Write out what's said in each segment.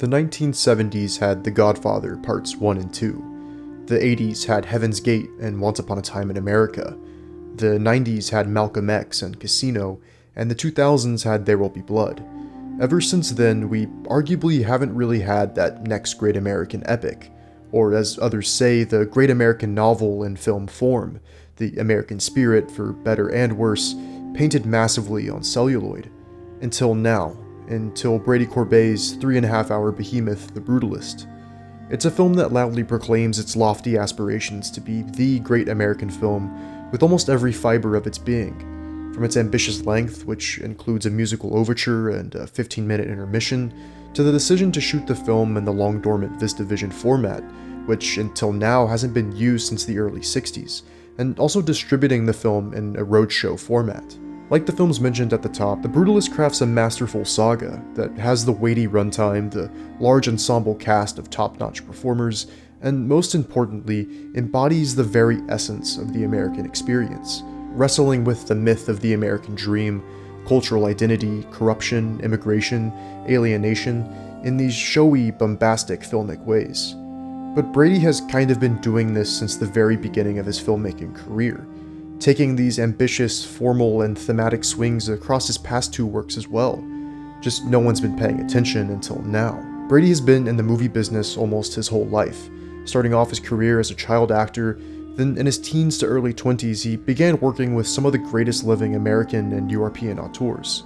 The 1970s had The Godfather Parts 1 and 2. The 80s had Heaven's Gate and Once Upon a Time in America. The 90s had Malcolm X and Casino, and the 2000s had There Will Be Blood. Ever since then, we arguably haven't really had that next great American epic, or as others say, the great American novel in film form, the American spirit, for better and worse, painted massively on celluloid. Until now. Until Brady Corbet's 3.5-hour behemoth, The Brutalist. It's a film that loudly proclaims its lofty aspirations to be the great American film with almost every fiber of its being, from its ambitious length, which includes a musical overture and a 15-minute intermission, to the decision to shoot the film in the long-dormant VistaVision format, which until now hasn't been used since the early 60s, and also distributing the film in a roadshow format. Like the films mentioned at the top, The Brutalist crafts a masterful saga that has the weighty runtime, the large ensemble cast of top-notch performers, and most importantly, embodies the very essence of the American experience, wrestling with the myth of the American dream, cultural identity, corruption, immigration, alienation, in these showy, bombastic filmic ways. But Brady has kind of been doing this since the very beginning of his filmmaking career, taking these ambitious, formal, and thematic swings across his past two works as well. Just no one's been paying attention until now. Brady has been in the movie business almost his whole life, starting off his career as a child actor. Then in his teens to early 20s, he began working with some of the greatest living American and European auteurs.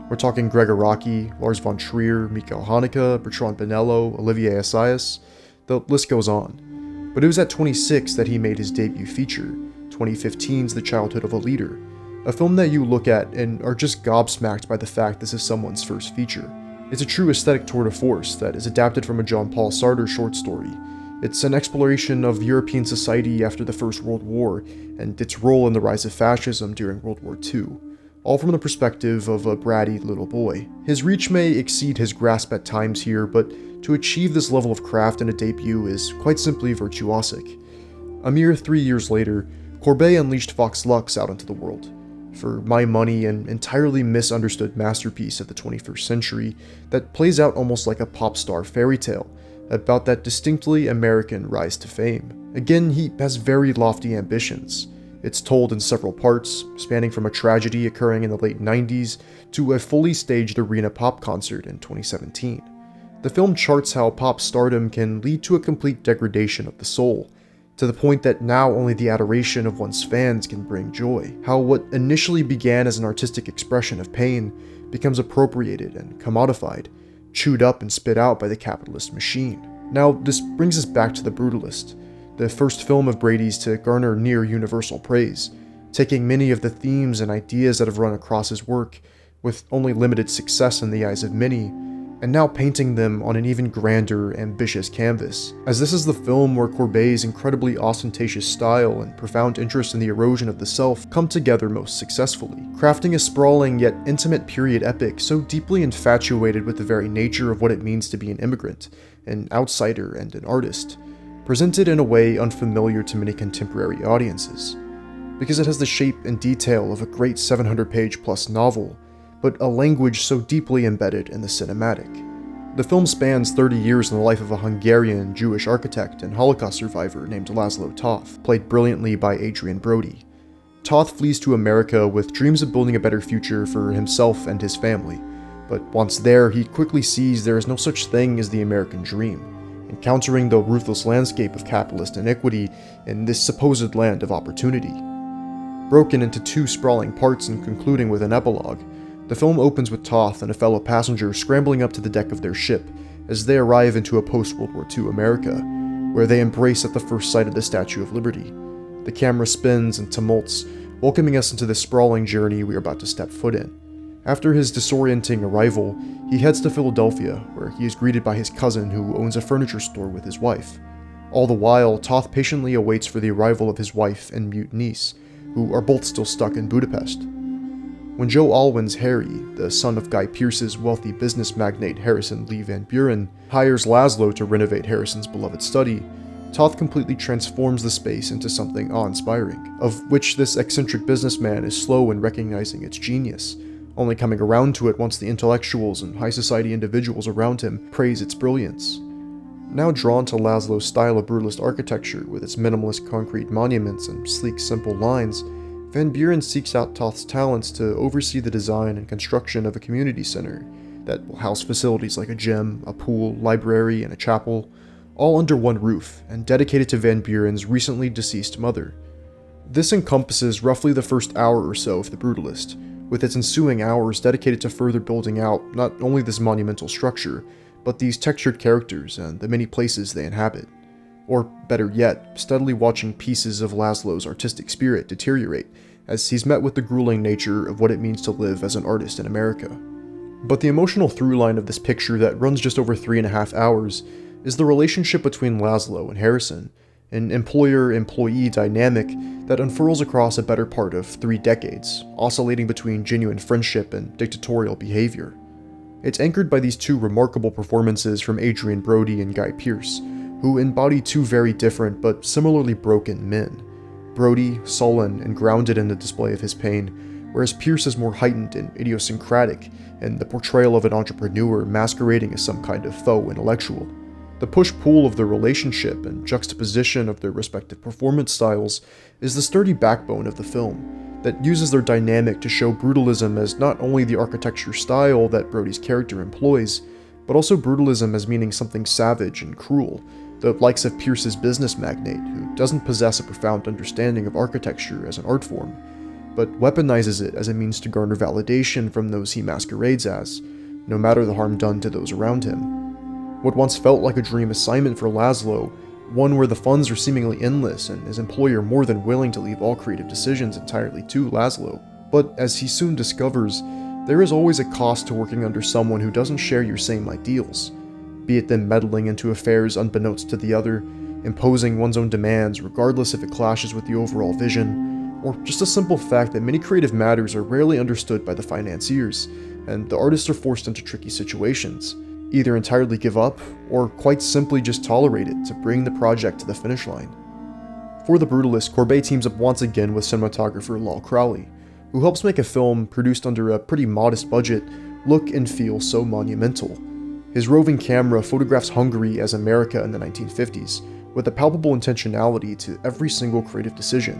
We're talking Gregor Araki, Lars von Trier, Michael Haneke, Bertrand Bonello, Olivier Assayas, the list goes on. But it was at 26 that he made his debut feature, 2015's The Childhood of a Leader, a film that you look at and are just gobsmacked by the fact this is someone's first feature. It's a true aesthetic tour de force that is adapted from a Jean-Paul Sartre short story. It's an exploration of European society after the First World War and its role in the rise of fascism during World War II, all from the perspective of a bratty little boy. His reach may exceed his grasp at times here, but to achieve this level of craft in a debut is quite simply virtuosic. A mere 3 years later, Corbet unleashed Vox Lux out into the world. For my money, an entirely misunderstood masterpiece of the 21st century that plays out almost like a pop star fairy tale about that distinctly American rise to fame. Again, he has very lofty ambitions. It's told in several parts, spanning from a tragedy occurring in the late 90s to a fully staged arena pop concert in 2017. The film charts how pop stardom can lead to a complete degradation of the soul, to the point that now only the adoration of one's fans can bring joy. How what initially began as an artistic expression of pain becomes appropriated and commodified, chewed up and spit out by the capitalist machine. Now, this brings us back to The Brutalist, the first film of Brady's to garner near universal praise, taking many of the themes and ideas that have run across his work, with only limited success in the eyes of many, and now painting them on an even grander, ambitious canvas, as this is the film where Corbet's incredibly ostentatious style and profound interest in the erosion of the self come together most successfully, crafting a sprawling yet intimate period epic so deeply infatuated with the very nature of what it means to be an immigrant, an outsider, and an artist, presented in a way unfamiliar to many contemporary audiences, because it has the shape and detail of a great 700-page plus novel, but a language so deeply embedded in the cinematic. The film spans 30 years in the life of a Hungarian Jewish architect and Holocaust survivor named Laszlo Toth, played brilliantly by Adrian Brody. Toth flees to America with dreams of building a better future for himself and his family, but once there, he quickly sees there is no such thing as the American dream, encountering the ruthless landscape of capitalist iniquity in this supposed land of opportunity. Broken into two sprawling parts and concluding with an epilogue, the film opens with Toth and a fellow passenger scrambling up to the deck of their ship as they arrive into a post-World War II America, where they embrace at the first sight of the Statue of Liberty. The camera spins and tumults, welcoming us into the sprawling journey we are about to step foot in. After his disorienting arrival, he heads to Philadelphia, where he is greeted by his cousin who owns a furniture store with his wife. All the while, Toth patiently awaits for the arrival of his wife and mute niece, who are both still stuck in Budapest. When Joe Alwyn's Harry, the son of Guy Pearce's wealthy business magnate Harrison Lee Van Buren, hires Laszlo to renovate Harrison's beloved study, Toth completely transforms the space into something awe-inspiring, of which this eccentric businessman is slow in recognizing its genius, only coming around to it once the intellectuals and high society individuals around him praise its brilliance. Now drawn to Laszlo's style of brutalist architecture with its minimalist concrete monuments and sleek, simple lines, Van Buren seeks out Toth's talents to oversee the design and construction of a community center that will house facilities like a gym, a pool, library, and a chapel, all under one roof and dedicated to Van Buren's recently deceased mother. This encompasses roughly the first hour or so of The Brutalist, with its ensuing hours dedicated to further building out not only this monumental structure, but these textured characters and the many places they inhabit. Or, better yet, steadily watching pieces of Laszlo's artistic spirit deteriorate as he's met with the grueling nature of what it means to live as an artist in America. But the emotional through line of this picture that runs just over 3.5 hours is the relationship between Laszlo and Harrison, an employer-employee dynamic that unfurls across a better part of 3 decades, oscillating between genuine friendship and dictatorial behavior. It's anchored by these 2 remarkable performances from Adrien Brody and Guy Pearce, who embody 2 very different but similarly broken men. Brody, sullen and grounded in the display of his pain, whereas Pearce is more heightened and idiosyncratic in the portrayal of an entrepreneur masquerading as some kind of faux intellectual. The push-pull of their relationship and juxtaposition of their respective performance styles is the sturdy backbone of the film, that uses their dynamic to show brutalism as not only the architecture style that Brody's character employs, but also brutalism as meaning something savage and cruel, the likes of Pearce's business magnate who doesn't possess a profound understanding of architecture as an art form, but weaponizes it as a means to garner validation from those he masquerades as, no matter the harm done to those around him. What once felt like a dream assignment for Laszlo, one where the funds are seemingly endless and his employer more than willing to leave all creative decisions entirely to Laszlo. But as he soon discovers, there is always a cost to working under someone who doesn't share your same ideals, be it them meddling into affairs unbeknownst to the other, imposing one's own demands regardless if it clashes with the overall vision, or just the simple fact that many creative matters are rarely understood by the financiers, and the artists are forced into tricky situations, either entirely give up, or quite simply just tolerate it to bring the project to the finish line. For The Brutalist, Corbet teams up once again with cinematographer Lol Crowley, who helps make a film produced under a pretty modest budget look and feel so monumental. His roving camera photographs Hungary as America in the 1950s, with a palpable intentionality to every single creative decision,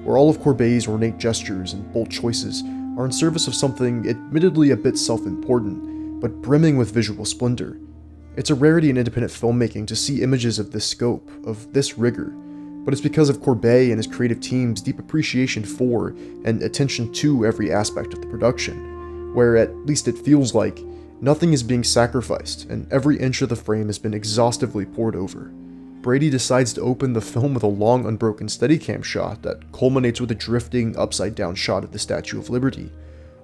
where all of Corbet's ornate gestures and bold choices are in service of something admittedly a bit self-important, but brimming with visual splendor. It's a rarity in independent filmmaking to see images of this scope, of this rigor, but it's because of Corbet and his creative team's deep appreciation for and attention to every aspect of the production, where at least it feels like nothing is being sacrificed and every inch of the frame has been exhaustively pored over. Brady decides to open the film with a long unbroken Steadicam shot that culminates with a drifting upside-down shot of the Statue of Liberty.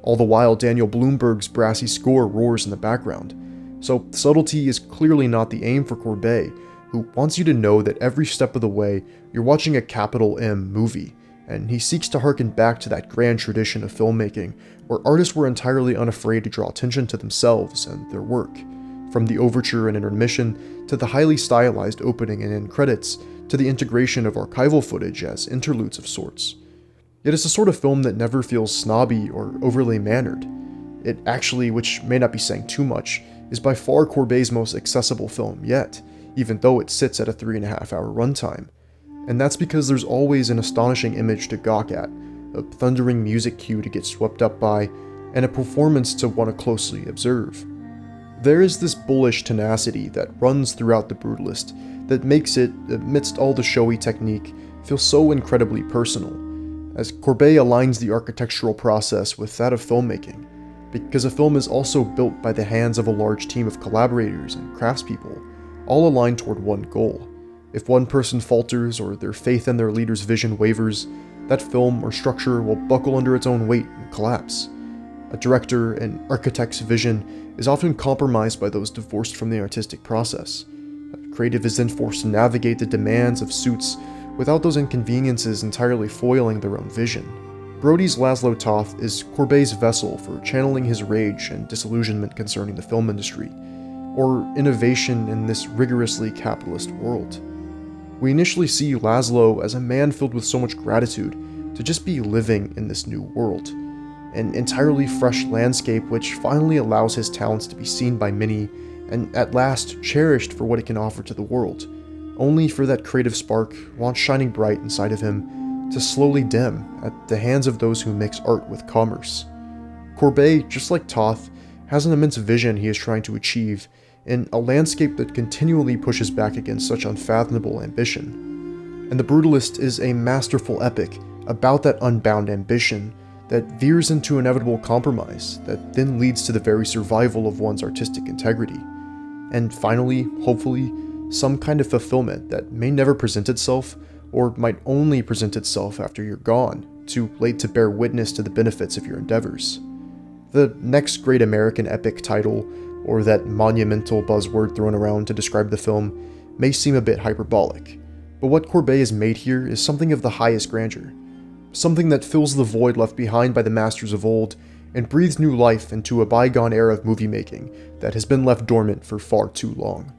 All the while, Daniel Blumberg's brassy score roars in the background. So subtlety is clearly not the aim for Corbet, who wants you to know that every step of the way you're watching a capital M movie, and he seeks to harken back to that grand tradition of filmmaking where artists were entirely unafraid to draw attention to themselves and their work, from the overture and intermission to the highly stylized opening and end credits to the integration of archival footage as interludes of sorts. It is a sort of film that never feels snobby or overly mannered. It actually, which may not be saying too much, is by far Corbet's most accessible film yet, even though it sits at a 3.5-hour runtime. And that's because there's always an astonishing image to gawk at, a thundering music cue to get swept up by, and a performance to want to closely observe. There is this bullish tenacity that runs throughout The Brutalist that makes it, amidst all the showy technique, feel so incredibly personal, as Corbet aligns the architectural process with that of filmmaking, because a film is also built by the hands of a large team of collaborators and craftspeople, all aligned toward one goal. If one person falters or their faith in their leader's vision wavers, that film or structure will buckle under its own weight and collapse. A director and architect's vision is often compromised by those divorced from the artistic process. A creative is then forced to navigate the demands of suits without those inconveniences entirely foiling their own vision. Brody's Laszlo Toth is Corbet's vessel for channeling his rage and disillusionment concerning the film industry, or innovation in this rigorously capitalist world. We initially see Laszlo as a man filled with so much gratitude to just be living in this new world. an entirely fresh landscape which finally allows his talents to be seen by many and at last cherished for what it can offer to the world, only for that creative spark, once shining bright inside of him, to slowly dim at the hands of those who mix art with commerce. Corbet, just like Toth, has an immense vision he is trying to achieve in a landscape that continually pushes back against such unfathomable ambition. And The Brutalist is a masterful epic about that unbound ambition that veers into inevitable compromise that then leads to the very survival of one's artistic integrity. And finally, hopefully, some kind of fulfillment that may never present itself, or might only present itself after you're gone, too late to bear witness to the benefits of your endeavors. The next great American epic title, or that monumental buzzword thrown around to describe the film, may seem a bit hyperbolic, but what Corbet has made here is something of the highest grandeur, something that fills the void left behind by the masters of old and breathes new life into a bygone era of movie making that has been left dormant for far too long.